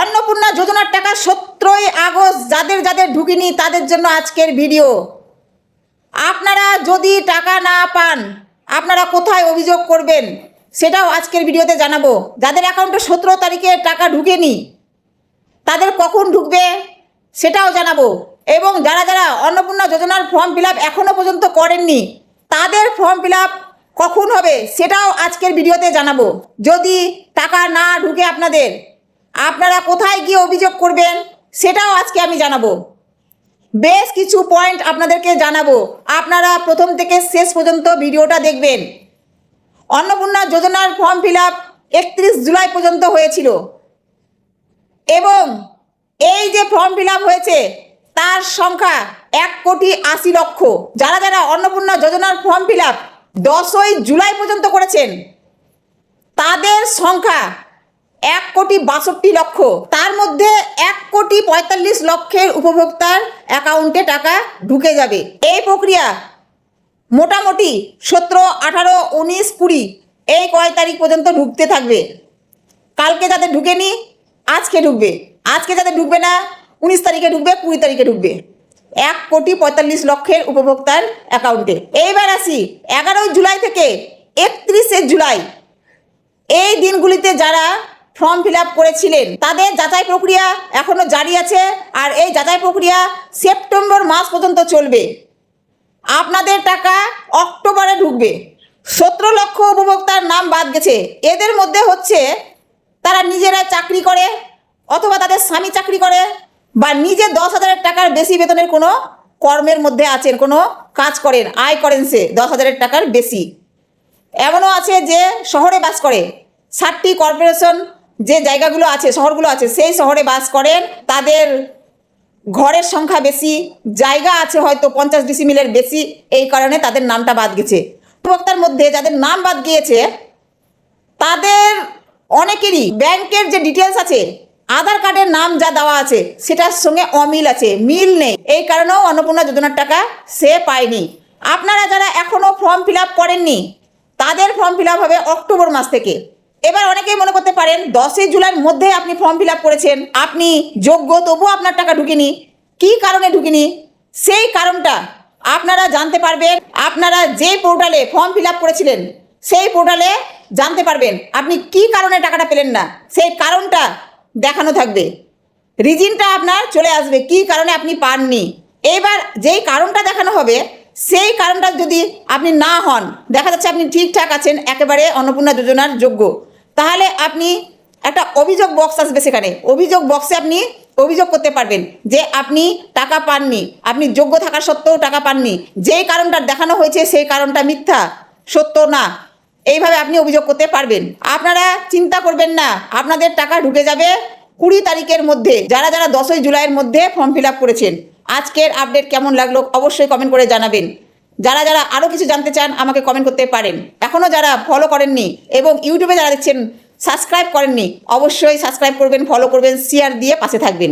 অন্নপূর্ণা যোজনার টাকা 17ই আগস্ট যাদের যাদের ঢুকিনি তাদের জন্য আজকের ভিডিও। আপনারা যদি টাকা না পান আপনারা কোথায় অভিযোগ করবেন সেটাও আজকের ভিডিওতে জানাবো। যাদের অ্যাকাউন্টে 17 তারিখে টাকা ঢুকেনি তাদের কখন ঢুকবে সেটাও জানাবো, এবং যারা যারা অন্নপূর্ণা যোজনার ফর্ম ফিল আপ এখনও পর্যন্ত করেননি তাদের ফর্ম ফিল আপ কখন হবে সেটাও আজকের ভিডিওতে জানাবো। যদি টাকা না ঢুকে আপনারা কোথায় গিয়ে অভিযোগ করবেন সেটাও আজকে আমি জানাবো। বেশ কিছু পয়েন্ট আপনাদেরকে জানাবো, আপনারা প্রথম থেকে শেষ পর্যন্ত ভিডিওটা দেখবেন। অন্নপূর্ণা যোজনার ফর্ম ফিল আপ 31 জুলাই পর্যন্ত হয়েছিল, এবং এই যে ফর্ম ফিল আপ হয়েছে তার সংখ্যা 1,80,00,000। যারা যারা অন্নপূর্ণা যোজনার ফর্ম ফিল আপ 10ই জুলাই পর্যন্ত করেছেন তাদের সংখ্যা 1,62,00,000। তার মধ্যে 1,45,00,000 উপভোক্তার অ্যাকাউন্টে টাকা ঢুকে যাবে। এই প্রক্রিয়া মোটামুটি 17, 18, 19, 20 এই কয় তারিখ পর্যন্ত ঢুকতে থাকবে। কালকে যাদের ঢুকেনি আজকে ঢুকবে, আজকে যাদের ঢুকবে না 19 তারিখে ঢুকবে, 20 তারিখে ঢুকবে 1,45,00,000 উপভোক্তার অ্যাকাউন্টে। এইবার আসি 11 জুলাই থেকে 31 জুলাই এই দিনগুলিতে যারা ফর্ম ফিল আপ করেছিলেন তাদের যাচাই প্রক্রিয়া এখনও জারি আছে, আর এই যাচাই প্রক্রিয়া সেপ্টেম্বর মাস পর্যন্ত চলবে। আপনাদের টাকা অক্টোবরে ঢুকবে। 17 লক্ষ উপভোক্তার নাম বাদ গেছে। এদের মধ্যে হচ্ছে তারা নিজেরা চাকরি করে, অথবা তাদের স্বামী চাকরি করে, বা নিজে 10,000 টাকার বেশি বেতনের কোনো কর্মের মধ্যে আছেন, কোনো কাজ করেন, আয় করেন সে 10,000 টাকার বেশি। এমনও আছে যে শহরে বাস করে, 7টি কর্পোরেশন যে জায়গাগুলো আছে, শহরগুলো আছে, সেই শহরে বাস করেন, তাদের ঘরের সংখ্যা বেশি, জায়গা আছে হয়তো 50 ডিসিমিলের বেশি, এই কারণে তাদের নামটা বাদ গেছে। উপভোক্তার মধ্যে যাদের নাম বাদ গিয়েছে তাদের অনেকেরই ব্যাংকের যে ডিটেলস আছে, আধার কার্ডের নাম যা দেওয়া আছে সেটার সঙ্গে অমিল আছে, মিল নেই। এই কারণেও অন্নপূর্ণা যোজনার টাকা সে পায়নি। আপনারা যারা এখনও ফর্ম ফিল আপ করেননি তাদের ফর্ম ফিল আপ হবে অক্টোবর মাস থেকে। এবার অনেকেই মনে করতে পারেন 10ই জুলাইয়ের মধ্যে আপনি ফর্ম ফিল আপ করেছেন, আপনি যোগ্য, তবুও আপনার টাকা ঢুকেনি, কী কারণে ঢুকেনি সেই কারণটা আপনারা জানতে পারবেন। আপনারা যে পোর্টালে ফর্ম ফিল আপ করেছিলেন সেই পোর্টালে জানতে পারবেন আপনি কী কারণে টাকাটা পেলেন না, সেই কারণটা দেখানো থাকবে। রিজনটা আপনার চলে আসবে কী কারণে আপনি পাননি। এবার যেই কারণটা দেখানো হবে সেই কারণটা যদি আপনি না হন, দেখা যাচ্ছে আপনি ঠিকঠাক আছেন, একেবারে অন্নপূর্ণা যোজনার যোগ্য, তাহলে আপনি একটা অভিযোগ বক্স আসবে, সেখানে অভিযোগ বক্সে আপনি অভিযোগ করতে পারবেন যে আপনি টাকা পাননি, আপনি যোগ্য থাকা সত্ত্বেও টাকা পাননি, যেই কারণটা দেখানো হয়েছে সেই কারণটা মিথ্যা, সত্য না, এইভাবে আপনি অভিযোগ করতে পারবেন। আপনারা চিন্তা করবেন না, আপনাদের টাকা ঢুকে যাবে 20 তারিখের মধ্যে। যারা যারা 10ই জুলাইয়ের মধ্যে ফর্ম ফিল আপ করেছেন। আজকের আপডেট কেমন লাগলো অবশ্যই কমেন্ট করে জানাবেন। যারা যারা আরও কিছু জানতে চান আমাকে কমেন্ট করতে পারেন। এখনও যারা ফলো করেননি এবং ইউটিউবে যারা দেখছেন সাবস্ক্রাইব করেননি, অবশ্যই সাবস্ক্রাইব করবেন, ফলো করবেন, শেয়ার দিয়ে পাশে থাকবেন।